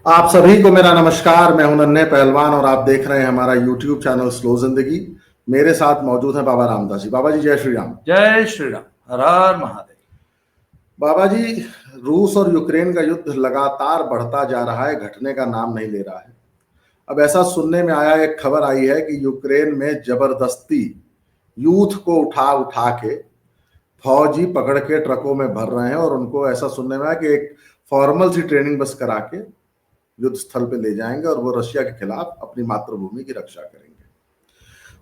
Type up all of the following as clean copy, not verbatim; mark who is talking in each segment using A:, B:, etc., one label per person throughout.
A: आप सभी को मेरा नमस्कार। मैं हूं नन्हे पहलवान और आप देख रहे हैं हमारा यूट्यूब चैनल स्लो जिंदगी। मेरे साथ मौजूद है बाबा रामदास जी। बाबा जी जय श्री राम।
B: जय श्री राम। हर हर महादेव।
A: बाबा जी, रूस और यूक्रेन का युद्ध लगातार बढ़ता जा रहा है, घटने का नाम नहीं ले रहा है। अब ऐसा सुनने में आया, एक खबर आई है कि यूक्रेन में जबरदस्ती यूथ को उठा उठा के फौजी पकड़ के ट्रकों में भर रहे हैं और उनको ऐसा सुनने में आया कि एक फॉर्मल सी ट्रेनिंग बस करा के युद्ध स्थल पे ले जाएंगे और वो रशिया के खिलाफ अपनी मातृभूमि की रक्षा करेंगे।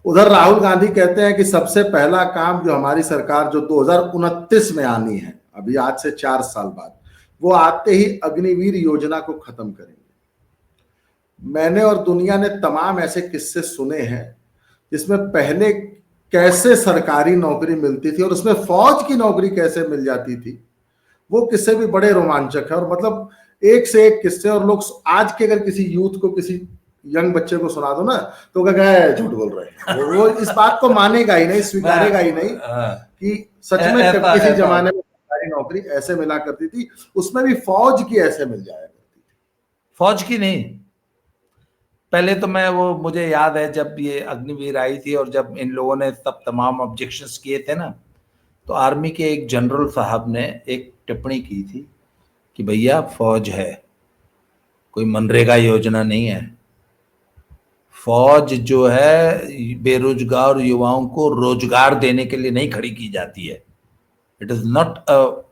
A: उधर राहुल गांधी कहते हैं कि सबसे पहला काम जो हमारी सरकार जो 2029 में आनी है, अभी आज से 4 साल बाद, वो आते ही अग्निवीर योजना को खत्म करेंगे। मैंने और दुनिया ने तमाम ऐसे किस्से सुने हैं जिसमें पहले कैसे सरकारी नौकरी मिलती थी और उसमें फौज की नौकरी कैसे मिल जाती थी। वो किस्से भी बड़े रोमांचक है और मतलब एक से एक किस्से। और लोग आज के अगर किसी यूथ को, किसी यंग बच्चे को सुना दो ना, तो कहेगा झूठ बोल रहे हैं। वो इस बात को मानेगा ही नहीं, स्वीकारेगा ही नहीं कि सच में किसी जमाने में सरकारी नौकरी ऐसे मिला करती थी, उसमें भी फौज की ऐसे मिल जाया करती थी।
B: फौज की नहीं, पहले तो मुझे याद है जब ये अग्निवीर आई थी और जब इन लोगों ने सब तमाम ऑब्जेक्शंस किए थे ना, तो आर्मी के एक जनरल साहब ने एक टिप्पणी की थी कि भैया फौज है, कोई मनरेगा योजना नहीं है। फौज जो है बेरोजगार युवाओं को रोजगार देने के लिए नहीं खड़ी की जाती है। It is not a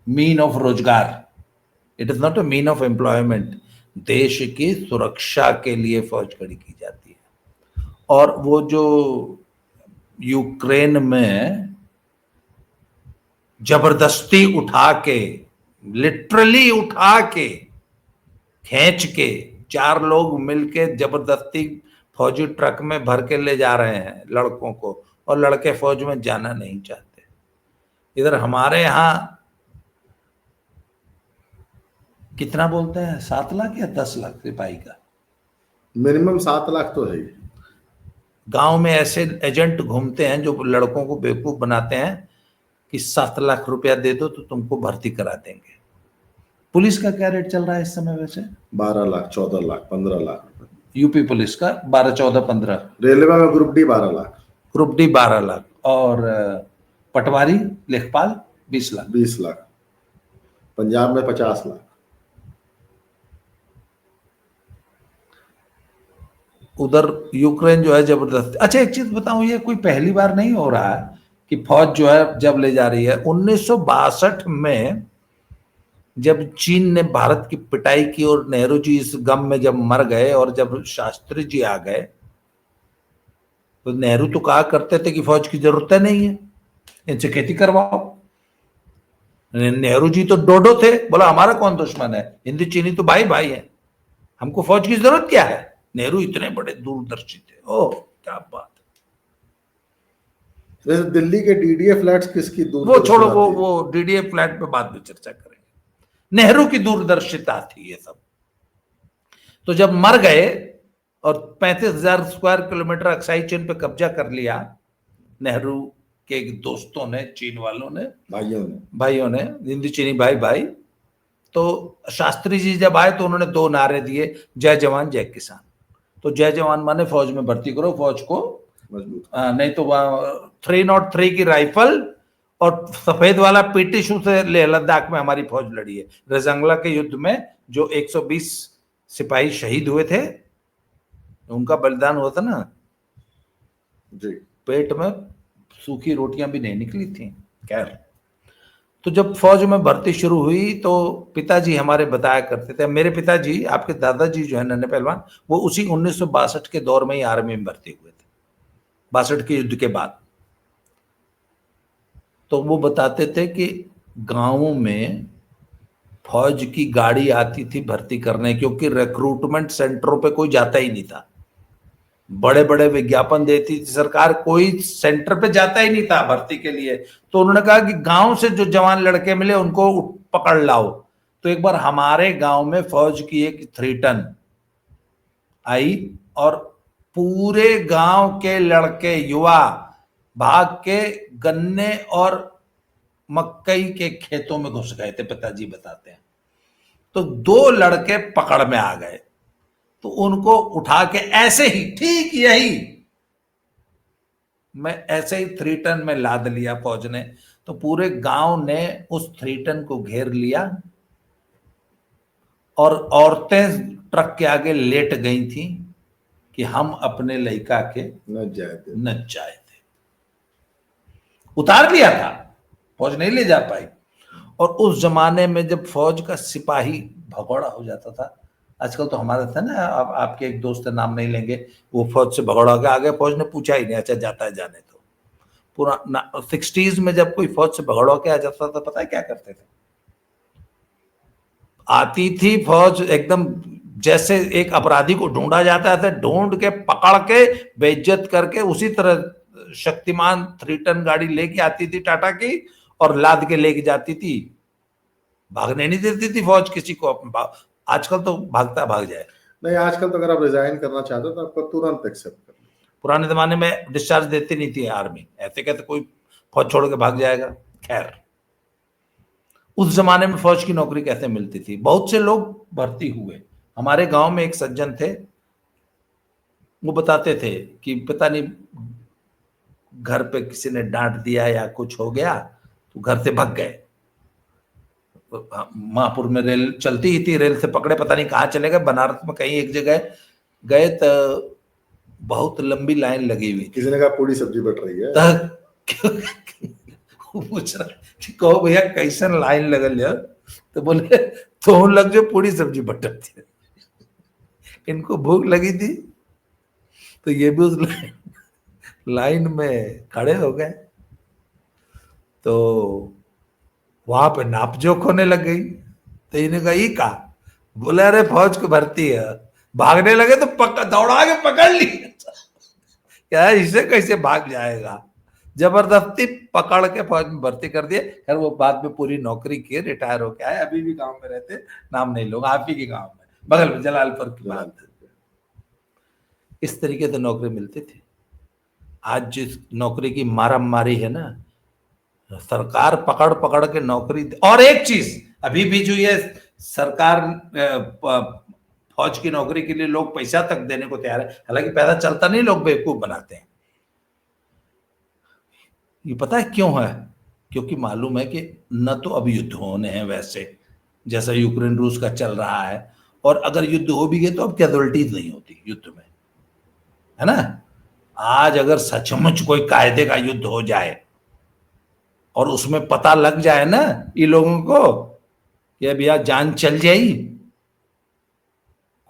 B: mean of रोजगार, it is not a mean of employment. देश की सुरक्षा के लिए फौज खड़ी की जाती है। और वो जो यूक्रेन में जबरदस्ती उठा के, लिटरली उठा के, खींच के 4 लोग मिलके जबरदस्ती फौजी ट्रक में भर के ले जा रहे हैं लड़कों को, और लड़के फौज में जाना नहीं चाहते। इधर हमारे यहाँ कितना बोलते हैं, 7 लाख या 10 लाख सिपाही का?
A: मिनिमम 7 लाख तो है ही।
B: गांव में ऐसे एजेंट घूमते हैं जो लड़कों को बेवकूफ बनाते हैं कि 7 लाख रुपया दे दो तो तुमको भर्ती करा देंगे। पुलिस का क्या रेट चल रहा है इस समय वैसे?
A: 12 लाख, 14 लाख, 15 लाख।
B: यूपी पुलिस का 12, 14, 15।
A: रेलवे में group D 12 lakh.
B: Group D 12 lakh. और पटवारी लेखपाल 20 लाख।
A: 20 लाख। पंजाब में 50 लाख।
B: उधर यूक्रेन जो है जबरदस्त। अच्छा एक चीज बताऊं, ये कोई पहली बार नहीं हो रहा है कि फौज जो है जब ले जा रही है। 1962 में जब चीन ने भारत की पिटाई की और नेहरू जी इस गम में जब मर गए और जब शास्त्री जी आ गए, तो नेहरू तो कहा करते थे कि फौज की जरूरत नहीं है, इनसे खेती करवाओ। नेहरू जी तो डोडो थे, बोला हमारा कौन दुश्मन है, हिंदी चीनी तो भाई भाई है, हमको फौज की जरूरत क्या है। नेहरू इतने बड़े दूरदर्शी थे। ओह क्या बात।
A: वैसे दिल्ली के डीडीए फ्लैट्स किसकी
B: वो छोड़ो,
A: दूरदर्शिता थी?
B: वो डीडीए फ्लैट पे बाद में चर्चा करेंगे। नेहरू की दूरदर्शिता थी ये सब। तो जब मर गए और 35,000 स्क्वायर किलोमीटर अक्साई चीन पे कब्जा कर लिया नेहरू के दोस्तों ने, चीन वालों ने, भाइयों ने, हिंदी चीनी भाई भाई, तो शास्त्री जी जब आए तो उन्होंने 2 नारे दिए, जय जवान जय किसान। तो जय जवान माने फौज में भर्ती करो, फौज को मजबूत, नहीं तो 303 की राइफल और सफेद वाला पीटी शू से लेह लद्दाख में हमारी फौज लड़ी है। रजंगला के युद्ध में जो 120 सिपाही शहीद हुए थे, उनका बलिदान हुआ था ना जी, पेट में सूखी रोटियां भी नहीं निकली थी। खैर, तो जब फौज में भर्ती शुरू हुई तो पिताजी हमारे बताया करते थे, मेरे पिताजी, आपके दादाजी जो है नन्हे पहलवान, वो उसी 1962 के दौर में ही आर्मी में भर्ती हुए थे, 62 के युद्ध के बाद। तो वो बताते थे कि गांवों में फौज की गाड़ी आती थी भर्ती करने, क्योंकि रिक्रूटमेंट सेंटरों पे कोई जाता ही नहीं था। बड़े बड़े विज्ञापन देती थी सरकार, कोई सेंटर पे जाता ही नहीं था भर्ती के लिए। तो उन्होंने कहा कि गांव से जो जवान लड़के मिले उनको पकड़ लाओ। तो एक बार हमारे गांव में फौज की एक 3 टन आई और पूरे गांव के लड़के युवा भाग के गन्ने और मकई के खेतों में घुस गए थे, पिताजी बताते हैं। तो 2 लड़के पकड़ में आ गए, तो उनको उठा के ऐसे ही, ठीक यही मैं ऐसे ही 3 टन में लाद लिया फौज ने। तो पूरे गांव ने उस 3 टन को घेर लिया और औरतें ट्रक के आगे लेट गई थी कि हम अपने लड़का के
A: न
B: जाए थे। उतार लिया था, फौज नहीं ले जा पाई। और उस जमाने में जब फौज का सिपाही भगौड़ा हो जाता था, आजकल तो हमारा था ना, आपके एक दोस्त नाम नहीं लेंगे, वो फौज से भगौड़ा के आगे, फौज ने पूछा ही नहीं, अच्छा जाता है जाने तो। पूरा 60s में जब कोई फौज से भगौड़ा के आ जाता था, पता है क्या करते थे? आती थी फौज एकदम जैसे एक अपराधी को ढूंढा जाता है, ढूंढ के पकड़ के बेइज्जत करके, उसी तरह शक्तिमान 3 टन गाड़ी लेके आती थी टाटा की, और लाद के लेके जाती थी। भागने नहीं देती थी फौज किसी को। आजकल तो भागता भाग जाए।
A: नहीं, आजकल तो अगर आप रिजाइन करना चाहते हो तो आपको तुरंत एक्सेप्ट कर।
B: पुराने जमाने में डिस्चार्ज देती नहीं थी आर्मी, ऐसे कैसे कोई फौज छोड़ के भाग जाएगा। खैर, उस जमाने में फौज की नौकरी कैसे मिलती थी? बहुत से लोग भर्ती हुए। हमारे गांव में एक सज्जन थे, वो बताते थे कि पता नहीं घर पे किसी ने डांट दिया या कुछ हो गया, तो घर से भाग गए। महापुर में रेल चलती ही थी, रेल से पकड़े, पता नहीं कहाँ चले गए, बनारस में कहीं एक जगह गए तो बहुत लंबी लाइन लगी हुई।
A: किसी ने कहा पूरी सब्जी बट रही है,
B: पूछ रहा कि कहो भैया कैसन लाइन लगल है? तो बोले तो लग जो पूरी सब्जी बटती है। इनको भूख लगी थी तो ये भी उस लाइन में खड़े हो गए। तो वहां पे नाप जोख होने लग गई। तो इन्हें कहा ये का? बोले अरे फौज को भर्ती है। भागने लगे तो दौड़ा के पकड़ ली। क्या इससे कैसे भाग जाएगा? जबरदस्ती पकड़ के फौज में भर्ती कर दिए। खैर वो बाद में पूरी नौकरी किए, रिटायर होके आए, अभी भी गांव में रहते, नाम नहीं लोग, आप ही के गांव में, बगल में जलालपुर की बात। इस तरीके से नौकरी मिलती थी। आज जिस नौकरी की मारामारी है ना, सरकार पकड़ पकड़ के नौकरी। और एक चीज अभी भी जो ये सरकार फौज की नौकरी के लिए लोग पैसा तक देने को तैयार है, हालांकि पैसा चलता नहीं, लोग बेवकूफ बनाते हैं। ये पता है क्यों है? क्योंकि मालूम है कि न तो अब युद्ध होने हैं वैसे जैसा यूक्रेन रूस का चल रहा है, और अगर युद्ध हो भी गए तो अब कैजुअल्टीज नहीं होती युद्ध में, है ना। आज अगर सचमुच कोई कायदे का युद्ध हो जाए और उसमें पता लग जाए ना ये लोगों को कि भैया जान चल जाई,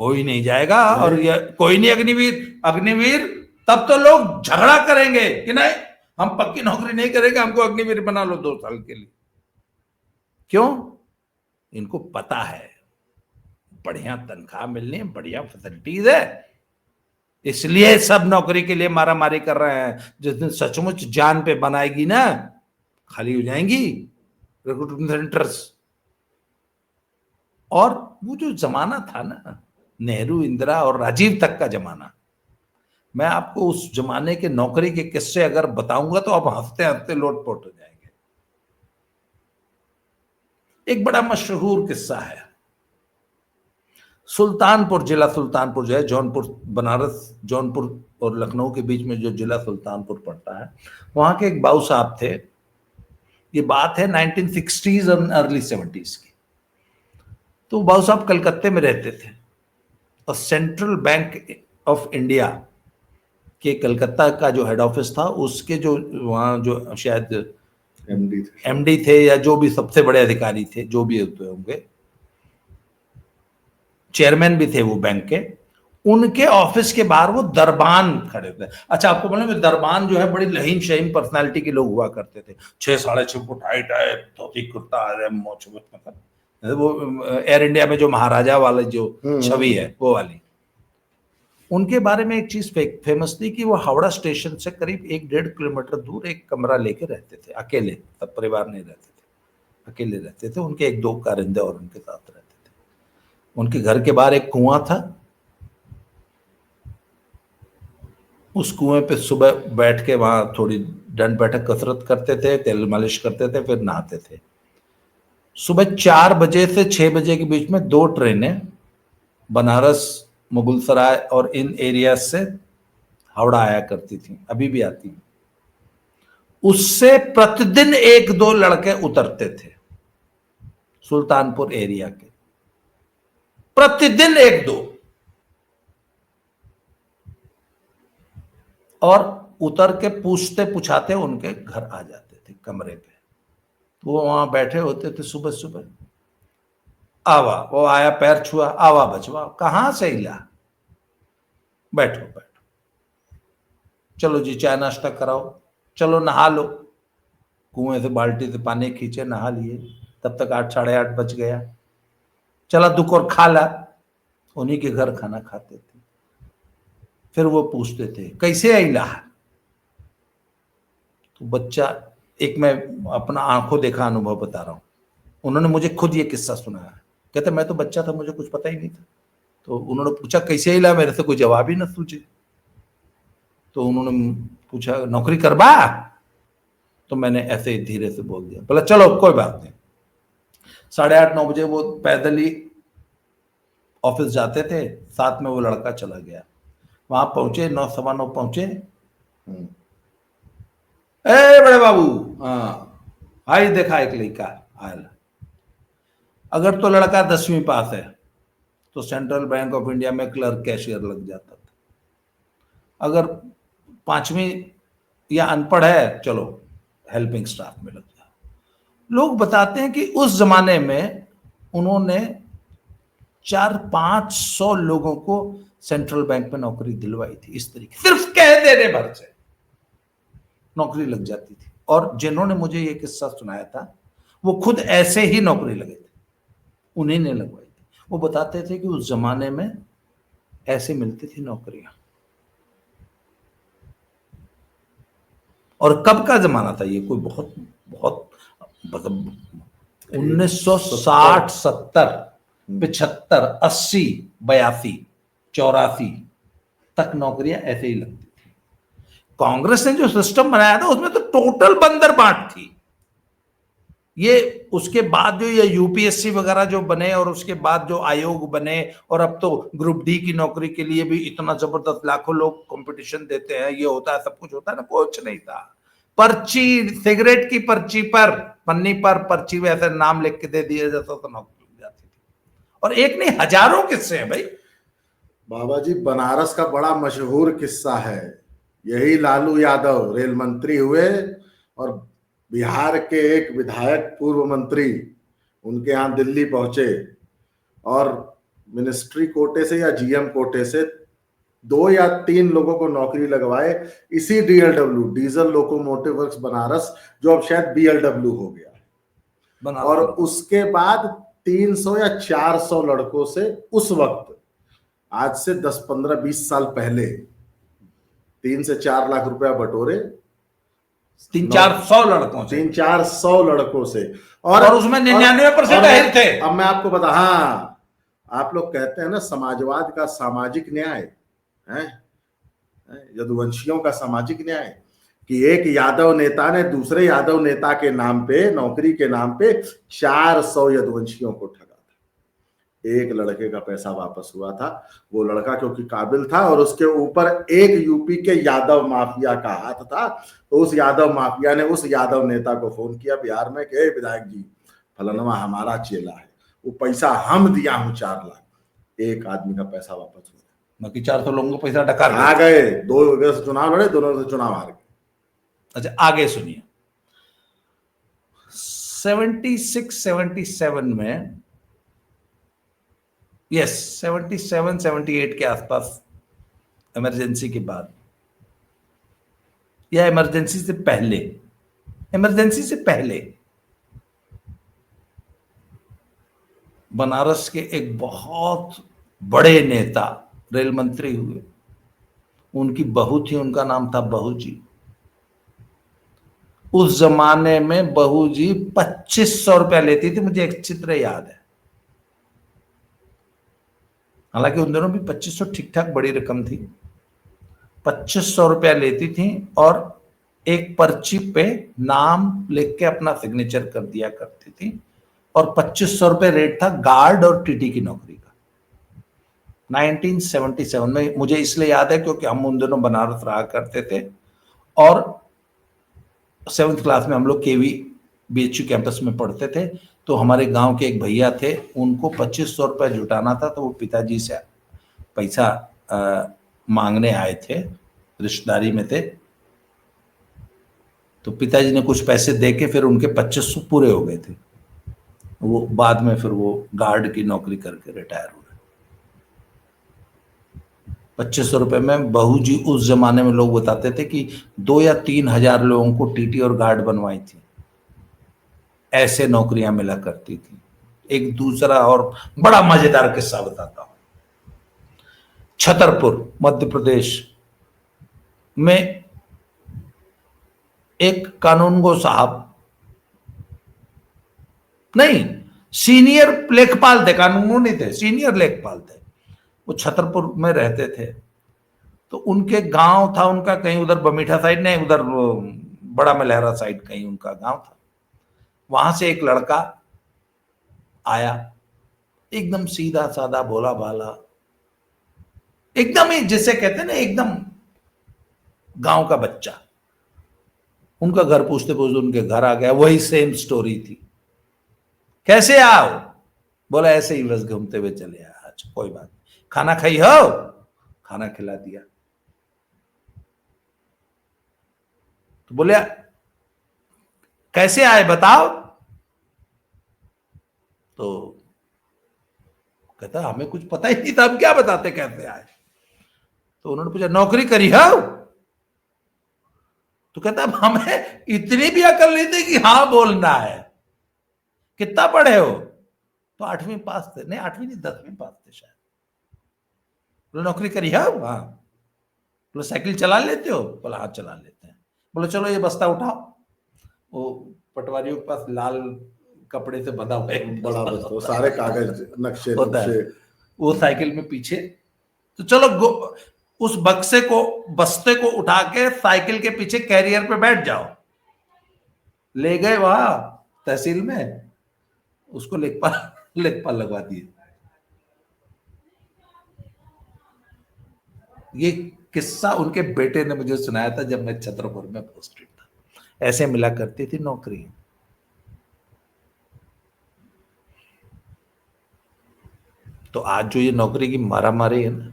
B: कोई नहीं जाएगा। और ये कोई नहीं अग्निवीर, तब तो लोग झगड़ा करेंगे कि नहीं हम पक्की नौकरी नहीं करेंगे, हमको अग्निवीर बना लो 2 साल के लिए। क्यों? इनको पता है बढ़िया तनख्वाह मिलनी है, बढ़िया फैसिलिटीज है, इसलिए सब नौकरी के लिए मारामारी कर रहे हैं। जिस दिन सचमुच जान पे बनाएगी ना, खाली हो जाएंगी रिक्रूटमेंट सेंटर्स। और वो जो जमाना था ना, नेहरू, इंदिरा और राजीव तक का जमाना, मैं आपको उस जमाने के नौकरी के किस्से अगर बताऊंगा तो आप हंसते हंसते लोटपोट हो जाएंगे। एक बड़ा मशहूर किस्सा है, सुल्तानपुर, जिला सुल्तानपुर जो है, जौनपुर, बनारस, जौनपुर और लखनऊ के बीच में जो जिला सुल्तानपुर पड़ता है, वहां के एक बाबू साहब थे। ये बात है 1960s और अर्ली 70s की। तो बाबू साहब कलकत्ते में रहते थे और सेंट्रल बैंक ऑफ इंडिया के कलकत्ता का जो हेड ऑफिस था, उसके जो वहाँ जो शायद एमडी थे या जो भी सबसे बड़े अधिकारी थे, जो भी होंगे, चेयरमैन भी थे वो बैंक के, उनके ऑफिस के बाहर वो दरबान खड़े थे। अच्छा, आपको मालूम है दरबान जो है बड़ी लहीन शहीन पर्सनालिटी के लोग हुआ करते थे, 6-6.5 फुट हाइट है, धोती कुर्ता, मोछ, मतलब वो एयर इंडिया में जो महाराजा वाला जो छवि है वो वाली। उनके बारे में एक चीज फेमस थी कि वो हावड़ा स्टेशन से करीब 1-1.5 किलोमीटर दूर एक कमरा लेके रहते थे, अकेले, तब परिवार नहीं रहते थे, अकेले रहते थे। उनके 1-2 कारिंदे और उनके साथ रहते थे। उनके घर के बाहर एक कुआं था, उस कुएं पे सुबह बैठ के वहां थोड़ी दंड बैठक कसरत करते थे, तेल मालिश करते थे, फिर नहाते थे। सुबह 4 बजे से 6 बजे के बीच में 2 ट्रेनें बनारस, मुगलसराय और इन एरिया से हावड़ा आया करती थी, अभी भी आती हैं। उससे प्रतिदिन 1-2 लड़के उतरते थे सुल्तानपुर एरिया के, प्रतिदिन 1-2, और उतर के पूछते पुछाते उनके घर आ जाते थे कमरे पे। वो वहां बैठे होते थे सुबह सुबह, आवा, वो आया, पैर छुआ, आवा बचवा, कहां से हिला, बैठो बैठो, चलो जी चाय नाश्ता कराओ, चलो नहा लो, कुएं से बाल्टी से पानी खींचे, नहा लिए, तब तक 8 साढ़े 8 बज गया, चला दुख और खा ला, उन्हीं के घर खाना खाते थे। फिर वो पूछते थे कैसे आइला, तो बच्चा, एक मैं अपना आंखों देखा अनुभव बता रहा हूं, उन्होंने मुझे खुद ये किस्सा सुनाया। कहते मैं तो बच्चा था, मुझे कुछ पता ही नहीं था, तो उन्होंने पूछा कैसे आइला, मेरे से कोई जवाब ही ना सूझे, तो उन्होंने पूछा नौकरी करबा, तो मैंने ऐसे ही धीरे से बोल दिया, बोला चलो कोई बात नहीं। 8:30-9 बजे वो पैदल ही ऑफिस जाते थे, साथ में वो लड़का चला गया। वहां पहुंचे 9, 9:15 पहुंचे। ए बड़े बाबू, हाँ हाई देखा एक लड़का आयल। अगर तो लड़का 10वीं पास है तो सेंट्रल बैंक ऑफ इंडिया में क्लर्क कैशियर लग जाता था, अगर 5वीं या अनपढ़ है, चलो हेल्पिंग स्टाफ में लग जाओ। लोग बताते हैं कि उस जमाने में उन्होंने 400-500 लोगों को सेंट्रल बैंक में नौकरी दिलवाई थी, इस तरीके सिर्फ कह देने भर से नौकरी लग जाती थी। और जिन्होंने मुझे ये किस्सा सुनाया था वो खुद ऐसे ही नौकरी लगे थे, उन्हीं ने लगवाई थी। वो बताते थे कि उस जमाने में ऐसे मिलती थी नौकरियां। और कब का जमाना था ये, कोई बहुत बहुत मतलब 1960, 70, 75, 80, 82, 84 तक नौकरियां ऐसे ही लगती थी। कांग्रेस ने जो सिस्टम बनाया था उसमें तो टोटल बंदर बांट थी। ये उसके बाद जो ये यूपीएससी वगैरह जो बने और उसके बाद जो आयोग बने, और अब तो ग्रुप डी की नौकरी के लिए भी इतना जबरदस्त लाखों लोग कंपटीशन देते हैं, ये होता है, सब कुछ होता है ना, कुछ नहीं था। पर्ची, सिगरेट की पर्ची पर, पन्नी पर पर्ची वैसे नाम लिख के दे दिया जाता तो नौकरी मिल जाती थी। और एक नहीं, हजारों किस्से हैं भाई।
A: बाबा जी, बनारस का बड़ा मशहूर किस्सा है, यही लालू यादव रेल मंत्री हुए और बिहार के एक विधायक, पूर्व मंत्री, उनके यहाँ दिल्ली पहुंचे और मिनिस्ट्री कोटे से या जीएम कोटे से 2 या 3 लोगों को नौकरी लगवाए इसी DLW, diesel locomotive works Banaras, जो अब शायद बीएलडब्ल्यू हो गया। और उसके बाद 300 या 400 लड़कों से उस वक्त, आज से 10, 15, 20 साल पहले 3 से 4 लाख रुपया बटोरे
B: 300-400 लड़कों से,
A: 300-400 लड़कों से, और
B: उसमें 99% अहिर थे।
A: अब मैं आपको बता, हाँ, आप लोग कहते हैं ना समाजवाद का सामाजिक न्याय है, यदुवंशियों का सामाजिक न्याय, कि एक यादव नेता ने दूसरे यादव नेता के नाम पे, नौकरी के नाम पे 400 यदुवंशियों को ठगा था। एक लड़के का पैसा वापस हुआ था, वो लड़का क्योंकि काबिल था और उसके ऊपर एक यूपी के यादव माफिया का हाथ था, तो उस यादव माफिया ने उस यादव नेता को फोन किया बिहार में कि विधायक जी, फलाना हमारा चेला है, वो पैसा हम दिया हूं 4 लाख। एक आदमी का पैसा वापस हुआ,
B: बाकी 400 लोगों को पैसा डकार
A: आ गए। 2 जगह से चुनाव लड़े, दोनों से चुनाव हार गए।
B: अच्छा, आगे सुनिए। 76-77 में, यस 77-78 के आसपास, इमरजेंसी के बाद या इमरजेंसी से पहले, इमरजेंसी से पहले बनारस के एक बहुत बड़े नेता रेल मंत्री हुए, उनकी बहू थी, उनका नाम था बहू जी। उस जमाने में बहू जी 2500 रुपया लेती थी, मुझे एक चित्र याद है। हालांकि उन दिनों भी 2500 ठीक ठाक बड़ी रकम थी। 2500 रुपया लेती थी और एक पर्ची पे नाम लिख के अपना सिग्नेचर कर दिया करती थी, और 2500 रुपये रेट था गार्ड और टीटी की नौकरी का 1977 में। मुझे इसलिए याद है क्योंकि हम उन दिनों बनारस रहा करते थे और 7th क्लास में हम लोग केवी बीएचयू कैंपस में पढ़ते थे। तो हमारे गांव के एक भैया थे, उनको 2500 रुपये जुटाना था, तो वो पिताजी से पैसा मांगने आए थे, रिश्तेदारी में थे। तो पिताजी ने कुछ पैसे दे के फिर उनके 2500 पूरे हो गए थे। वो बाद में फिर वो गार्ड की नौकरी करके रिटायर हो गए। 2500 रुपये में बहू जी, उस जमाने में लोग बताते थे कि 2 या 3 हजार लोगों को टीटी और गार्ड बनवाई थी, ऐसे नौकरियां मिला करती थी। एक दूसरा और बड़ा मजेदार किस्सा बताता हूं। छतरपुर मध्य प्रदेश में एक कानूनगो साहब, नहीं सीनियर लेखपाल थे, कानूनगो नहीं थे, सीनियर लेखपाल थे। वो छतरपुर में रहते थे। तो उनके गांव था उनका कहीं उधर बमीठा साइड, नहीं उधर बड़ा मलहरा साइड कहीं उनका गांव था। वहां से एक लड़का आया, एकदम सीधा साधा भोला भाला, एकदम ही जिसे कहते हैं ना एकदम गांव का बच्चा। उनका घर पूछते पूछते उनके घर आ गया, वही सेम स्टोरी थी। कैसे आओ? बोला ऐसे ही बस घूमते हुए चले आया। अच्छा कोई बात नहीं, खाना खाई हो? खाना खिला दिया। तो बोले कैसे आए बताओ? तो कहता हमें कुछ पता ही नहीं था, हम क्या बताते कैसे आए। तो उन्होंने पूछा नौकरी करी हो? तो कहता हमें इतनी भी अकल नहीं थी कि हाँ बोलना है। कितना पढ़े हो? तो 8वीं पास थे, नहीं 8वीं नहीं 10वीं पास थे शायद। बोले नौकरी करी है? हाँ। बोले साइकिल चला लेते हो? बोला हाँ चला लेते हैं। बोले चलो ये बस्ता उठाओ। वो पटवारियों के पास लाल कपड़े से बंधा हुआ
A: बड़ा बस्ता, सारे कागज नक्शे
B: होता है,
A: नक्शे।
B: वो साइकिल में पीछे। तो चलो उस बस्ते को उठा के साइकिल के पीछे कैरियर पे बैठ जाओ। ले गए वहां तहसील में, उसको लेखपाल लगवा दिए। ये किस्सा उनके बेटे ने मुझे सुनाया था जब मैं छतरपुर में पोस्टेड था। ऐसे मिला करती थी नौकरी। तो आज जो ये नौकरी की मारामारी है ना,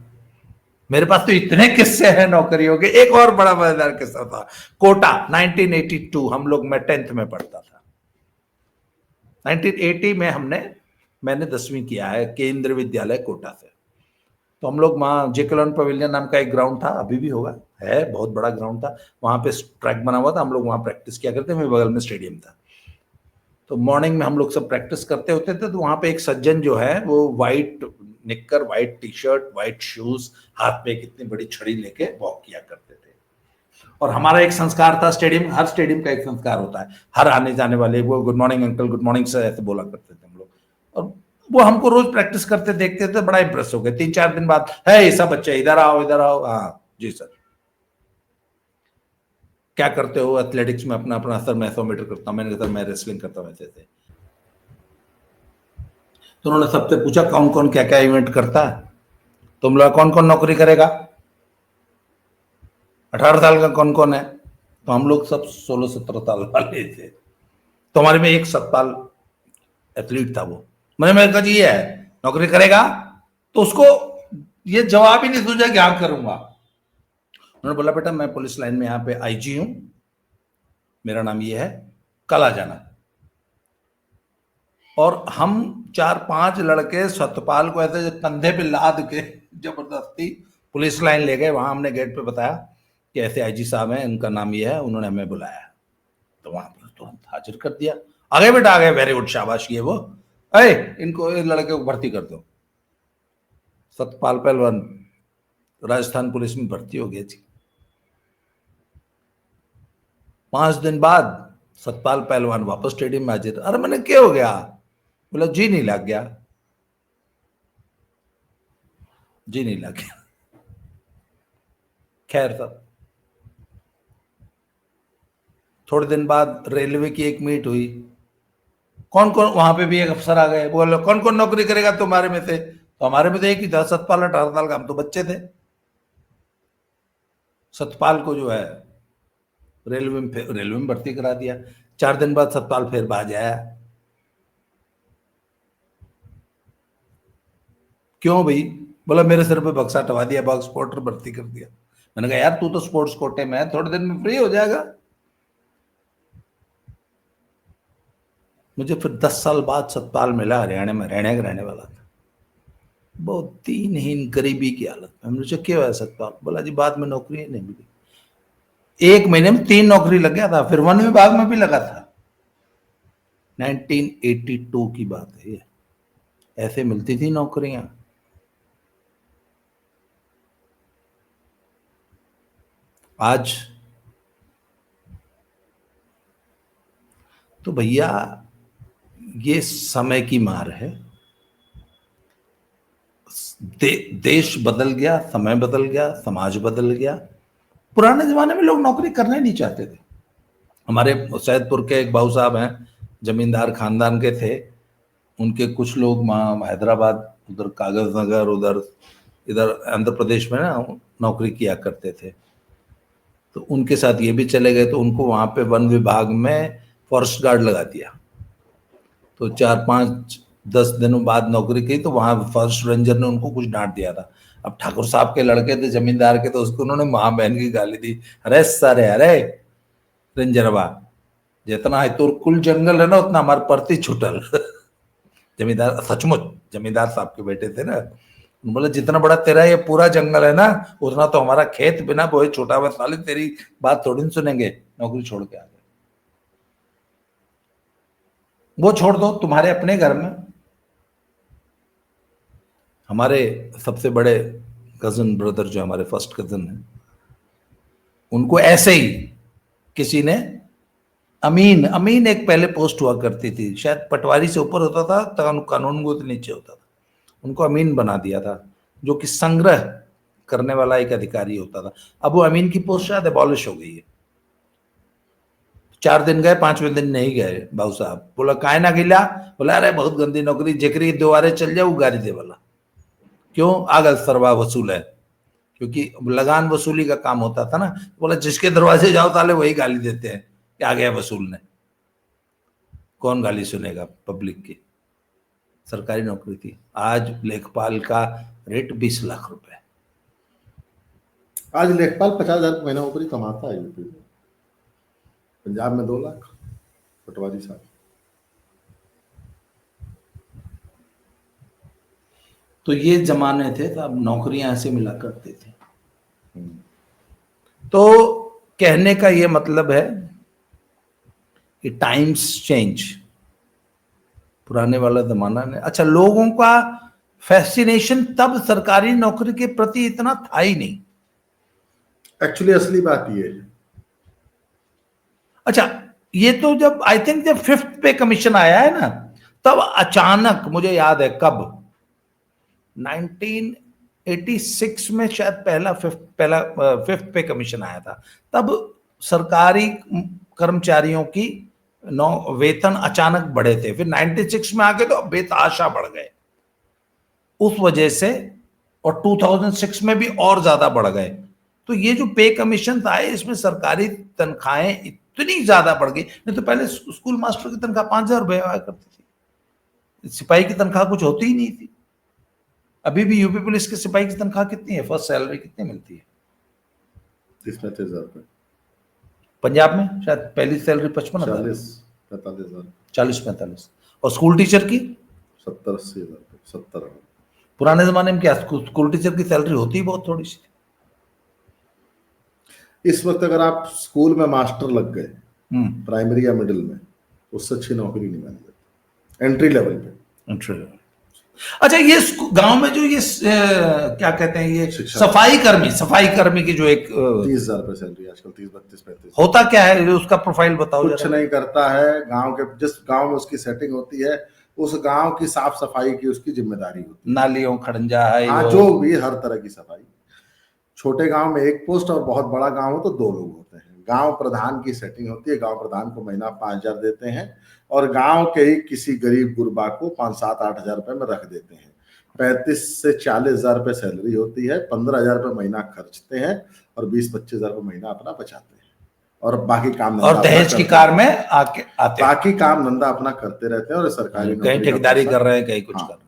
B: मेरे पास तो इतने किस्से हैं नौकरियों के। एक और बड़ा मजेदार किस्सा था, कोटा 1982, हम लोग, मैं 10th में पढ़ता था। 1980 में मैंने 10वीं किया है केंद्र विद्यालय कोटा से। तो हम लोग वहाँ जेकलन पवेलियन नाम का एक ग्राउंड था, अभी भी होगा, है बहुत बड़ा ग्राउंड था, वहाँ पे ट्रैक बना हुआ था, हम लोग वहाँ प्रैक्टिस किया करते, मेरे बगल में स्टेडियम था। तो मॉर्निंग में हम लोग सब प्रैक्टिस करते होते थे। तो वहाँ पे एक सज्जन जो है वो वाइट निक्कर, white T shirt, white shoes, हाथ में एक इतनी बड़ी छड़ी लेके वॉक किया करते थे। और हमारा एक संस्कार था, हर स्टेडियम का एक संस्कार होता है, हर आने जाने वाले वो good morning uncle, good morning sir ऐसे बोला करते थे हम लोग। और वो हमको रोज प्रैक्टिस करते देखते थे, बड़ा इंप्रेस हो गए। 3-4 दिन बाद, है सब बच्चे इधर आओ इधर आओ। हाँ जी सर। क्या करते हो? एथलेटिक्स में अपना अपना सर मैं 100 मीटर करता हूँ। मैंने कहा मैं रेसलिंग करता हूँ ऐसे थे। तो उन्होंने सबसे पूछा कौन कौन क्या क्या इवेंट करता है? तुम लोग कौन कौन नौकरी करेगा? 18 साल का कौन कौन है? तो हम लोग सब 16-17 साल वाले थे। तो हमारे में एक 7 साल एथलीट था वो। मैंने कहा जी ये है नौकरी करेगा? तो उसको ये जवाब ही नहीं सूझा कि हाँ करूंगा। उन्होंने बोला बेटा मैं पुलिस लाइन में यहाँ पे आईजी हूं, मेरा नाम ये है, कल आ जाना। और हम 4-5 लड़के सतपाल को ऐसे कंधे पे लाद के जबरदस्ती पुलिस लाइन ले गए। वहां हमने गेट पे बताया कि ऐसे आईजी साहब हैं, इनका नाम ये है, उन्होंने हमें बुलाया। तो वहां पर तुरंत हाजिर कर दिया। आगे बेटा आ गए, वेरी गुड, शाबाश। ये वो इनको इस लड़के को भर्ती कर दो। सतपाल पहलवान राजस्थान पुलिस में भर्ती हो गई थी। 5 दिन बाद सतपाल पहलवान वापस स्टेडियम में हाजिर। अरे मैंने क्या हो गया? बोला जी नहीं लग गया, जी नहीं लग गया। खैर सब, थोड़े दिन बाद रेलवे की एक मीट हुई, कौन कौन, वहां पे भी एक अफसर आ गए, बोले कौन कौन नौकरी करेगा तुम्हारे में से? तो हमारे में तो एक ही था, सतपाल 18 साल का, हम तो बच्चे थे। सतपाल को जो है रेलवे में भर्ती करा दिया। 4 दिन बाद सतपाल फिर बाज आया। क्यों भाई? बोला मेरे सिर पे बक्सा टवा दिया, बॉक्स पोर्टर भर्ती कर दिया। मैंने कहा यार तू तो स्पोर्ट्स कोटे में है, थोड़े दिन में फ्री हो जाएगा। मुझे फिर 10 साल बाद सतपाल मिला, हरियाणा में, रहने का रहने वाला था। बहुत दीनहीन गरीबी की हालत में। हमने पूछा क्या हुआ सतपाल? बोला जी बाद में नौकरी नहीं मिली। 1 महीने में 3 नौकरी लग गया था, फिर वन विभाग में भी लगा था। 1982 की बात है ये। ऐसे मिलती थी नौकरियां। आज तो भैया ये समय की मार है। देश बदल गया, समय बदल गया, समाज बदल गया। पुराने जमाने में लोग नौकरी करना ही नहीं चाहते थे। हमारे सैदपुर के एक भाऊ साहब हैं, जमींदार खानदान के थे। उनके कुछ लोग वहाँ हैदराबाद, उधर कागज नगर, उधर इधर आंध्र प्रदेश में ना नौकरी किया करते थे। तो उनके साथ ये भी चले गए, तो उनको वहाँ पे वन विभाग में फॉरेस्ट गार्ड लगा दिया। तो 4-5-10 दिनों बाद नौकरी की, तो वहाँ फॉरेस्ट रेंजर ने उनको कुछ डांट दिया था। अब ठाकुर साहब के लड़के थे जमींदार के, तो उसको उन्होंने माँ बहन की गाली दी। अरे सारे, अरे रेंजरवा, जितना है तोर कुल जंगल है ना, उतना हमारे परती छुटल। जमींदार, सचमुच जमींदार साहब के बेटे थे ना। बोले जितना बड़ा तेरा ये पूरा जंगल है ना, उतना तो हमारा खेत बिना बोए छोटा हुआ। साले तेरी बात थोड़ी न सुनेंगे, नौकरी छोड़ के आ गए। वो छोड़ दो, तुम्हारे अपने घर में हमारे सबसे बड़े कजन ब्रदर, जो हमारे फर्स्ट कजन है, उनको ऐसे ही किसी ने अमीन, अमीन एक पहले पोस्ट हुआ करती थी, शायद पटवारी से ऊपर होता था, कानून को तो नीचे होता था। उनको अमीन बना दिया था, जो कि संग्रह करने वाला एक अधिकारी होता था। अब वो अमीन की पोस्ट शायद एबॉलिश हो गई है। 4 दिन गए, 5वें दिन नहीं गए भाऊ साहब। बोला काहे ना गिला? बोला अरे बहुत गंदी नौकरी, जेकरी दोबारे चल जाओ गाड़ी दे वाला। क्यों? आगल सरवा वसूल है, क्योंकि लगान वसूली का काम होता था ना। बोला जिसके दरवाजे जाओ ताले वही गाली देते हैं कि आ गया वसूलने। कौन गाली सुनेगा पब्लिक की? सरकारी नौकरी थी। आज लेखपाल का रेट 20 लाख रुपए।
A: आज लेखपाल 50,000 महीना नौकरी कमाता है यूपी में। पंजाब में 2 लाख पटवारी साहब।
B: तो ये जमाने थे, तो अब नौकरियां ऐसे मिला करते थे। तो कहने का ये मतलब है कि टाइम्स चेंज। पुराने वाला जमाना ने, अच्छा लोगों का फैसिनेशन तब सरकारी नौकरी के प्रति इतना था ही नहीं।
A: एक्चुअली असली बात ये है।
B: अच्छा, ये तो जब आई थिंक जब 5th पे कमीशन आया है ना, तब अचानक, मुझे याद है कब, 1986 में शायद पहला 5th पे कमीशन आया था। तब सरकारी कर्मचारियों की वेतन अचानक बढ़े थे। फिर 96 में आके तो बेतहाशा बढ़ गए उस वजह से, और 2006 में भी और ज्यादा बढ़ गए। तो ये जो पे कमीशन आए, इसमें सरकारी तनख्वाहें इतनी ज्यादा बढ़ गई। नहीं तो पहले स्कूल मास्टर की तनख्वाह 5,000 रुपए आया करती थी, सिपाही की तनख्वाह कुछ होती ही नहीं थी। अभी भी यूपी पुलिस के सिपाही की तनख्वाह कितनी है? फर्स्ट सैलरी कितनी मिलती है?
A: 30-35 हजार।
B: पंजाब में शायद पहली सैलरी 55,000,
A: 40-45 हजार,
B: 40-45। और स्कूल टीचर की
A: 70-80 हजार, 70।
B: पुराने जमाने में क्या स्कूल टीचर की सैलरी होती ही बहुत थोड़ी सी।
A: इस वक्त अगर आप स्कूल में मास्टर लग गए, प्राइमरी या मिडिल में, उससे अच्छी नौकरी नहीं मिल जाती एंट्री लेवल पे।
B: Entry level. अच्छा, ये गांव में जो ये क्या कहते हैं, ये सफाई कर्मी की जो एक
A: 30,000 रुपए सैलरी आजकल, 30-32-35।
B: होता क्या है उसका प्रोफाइल बताओ।
A: कुछ नहीं करता है। गांव के जिस गांव में उसकी सेटिंग होती है, उस गांव की साफ सफाई की उसकी जिम्मेदारी होती है।
B: नालियों, खड़ंजा है,
A: हाँ, जो भी हर तरह की सफाई। छोटे गांव में 1 पोस्ट, और बहुत बड़ा गांव हो तो 2 लोग होते हैं। गांव प्रधान की सेटिंग होती है। गांव प्रधान को महीना 5,000 देते हैं, और गांव के ही किसी गरीब गुरबा को 5-7-8 हजार रुपए में रख देते हैं। 35 से 40 हजार रुपए सैलरी होती है, 15 हजार रुपए महीना खर्चते हैं और 20-25 हजार रुपए महीना अपना बचाते हैं और बाकी काम
B: और दहेज की कार में आके आते हैं,
A: बाकी काम धंधा अपना करते रहते हैं और सरकारी
B: कहीं ठेकेदारी कर रहे हैं, कहीं कुछ
A: हाँ।
B: कर रहे हैं।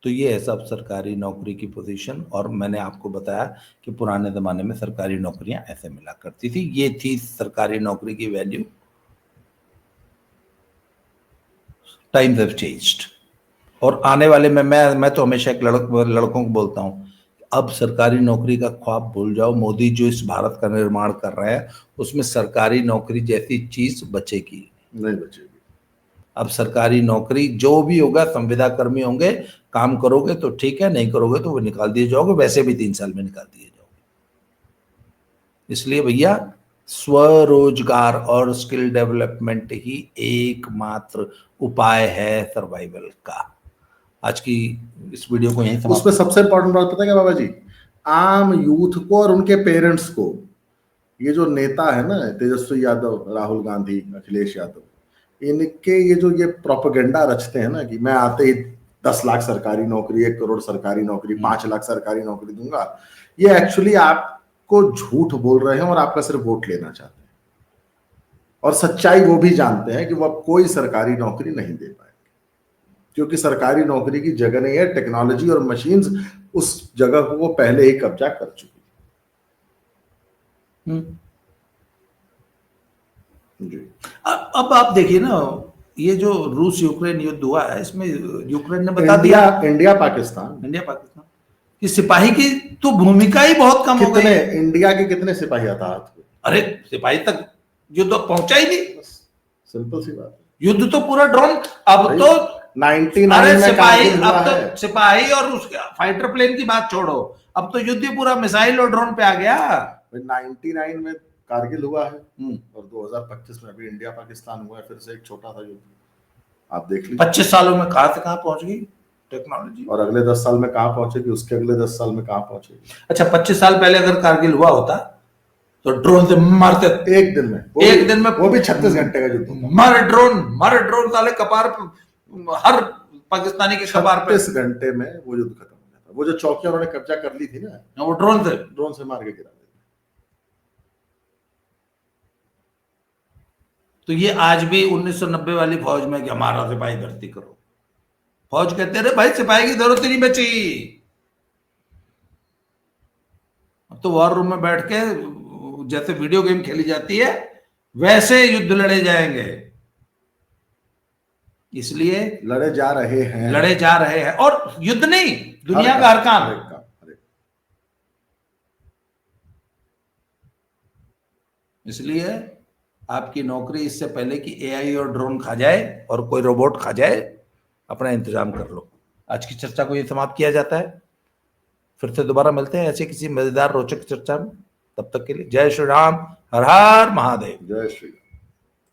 B: तो ये है सब सरकारी नौकरी की पोजीशन। और मैंने आपको बताया कि पुराने जमाने में सरकारी नौकरियां ऐसे मिला करती थी। ये थी सरकारी नौकरी की वैल्यू। Times have changed. और आने वाले में मैं तो हमेशा एक लड़कों को बोलता हूं, अब सरकारी नौकरी का ख्वाब भूल जाओ। मोदी जो इस भारत का निर्माण कर रहे हैं उसमें सरकारी नौकरी जैसी चीज बचेगी
A: नहीं बचेगी।
B: अब सरकारी नौकरी जो भी होगा, संविदा कर्मी होंगे, काम करोगे तो ठीक है, नहीं करोगे तो वो निकाल दिए जाओगे, वैसे भी 3 साल में निकाल दिए जाओगे। इसलिए भैया स्वरोजगार और स्किल डेवलपमेंट ही एकमात्र उपाय है सर्वाइवल का। आज की इस वीडियो को यहीं
A: उसमें सबसे इंपॉर्टेंट बात पता है क्या बाबा जी, आम यूथ को और उनके पेरेंट्स को, ये जो नेता है ना तेजस्वी यादव, राहुल गांधी, अखिलेश यादव, इनके ये प्रोपेगेंडा रचते हैं ना कि मैं आते ही 10 लाख सरकारी नौकरी, 1 करोड़ सरकारी नौकरी, 5 लाख सरकारी नौकरी दूंगा। ये एक्चुअली आपको झूठ बोल रहे हैं और आपका सिर्फ वोट लेना चाहते हैं। और सच्चाई वो भी जानते हैं कि वो अब कोई सरकारी नौकरी नहीं दे पाएंगे, क्योंकि सरकारी नौकरी की जगह नहीं है। टेक्नोलॉजी और मशीन्स उस जगह को वो पहले ही कब्जा कर चुकी है। जी।
B: अब आप देखिए ना, ये जो रूस यूक्रेन युद्ध हुआ है, इसमें यूक्रेन ने बता दिया,
A: इंडिया पाकिस्तान
B: कि सिपाही की तो भूमिका ही बहुत कम हो गई।
A: इंडिया के कितने सिपाही हताहत हुए?
B: अरे सिपाही तक युद्ध पहुंचा ही नहीं।
A: सिंपल सी बात है।
B: युद्ध तो पूरा ड्रोन, अब तो
A: 99 में
B: सिपाही, अब तो सिपाही और उसके फाइटर प्लेन की बात छोड़ो, अब तो युद्ध पूरा मिसाइल और ड्रोन पे आ गया।
A: 99 में कारगिल हुआ है और 2025 में अभी इंडिया पाकिस्तान हुआ है, फिर से एक छोटा सा युद्ध। आप देख लीजिए
B: 25 सालों में कहां से कहां पहुंच गई टेक्नोलॉजी,
A: और अगले 10 साल में कहां पहुंचेगी, उसके अगले 10 साल में कहां पहुंचेगी।
B: अच्छा 25 साल पहले अगर कारगिल हुआ होता तो ड्रोन से मारते
A: एक दिन में, वो भी 36 घंटे का युद्ध।
B: मर ड्रोन साले कपार, हर पाकिस्तानी के कपार पे
A: 36 घंटे में वो युद्ध खत्म हो जाता। वो जो चौकियां उन्होंने कब्जा कर ली थी ना,
B: वो ड्रोन से
A: मार के गिरा।
B: तो ये आज भी 1990 वाली फौज में कि हमारा सिपाही भर्ती करो, फौज कहते रहे भाई सिपाही की जरूरत ही नहीं बची। अब तो वॉर रूम में बैठ के जैसे वीडियो गेम खेली जाती है वैसे युद्ध लड़े जाएंगे। इसलिए
A: लड़े जा रहे हैं
B: और युद्ध नहीं, दुनिया का हर काम। इसलिए आपकी नौकरी इससे पहले कि एआई और ड्रोन खा जाए और कोई रोबोट खा जाए, अपना इंतजाम कर लो। आज की चर्चा को ये समाप्त किया जाता है। फिर से दोबारा मिलते हैं ऐसे किसी मजेदार रोचक चर्चा में। तब तक के लिए जय श्री राम, हर हर महादेव।
A: जय श्री।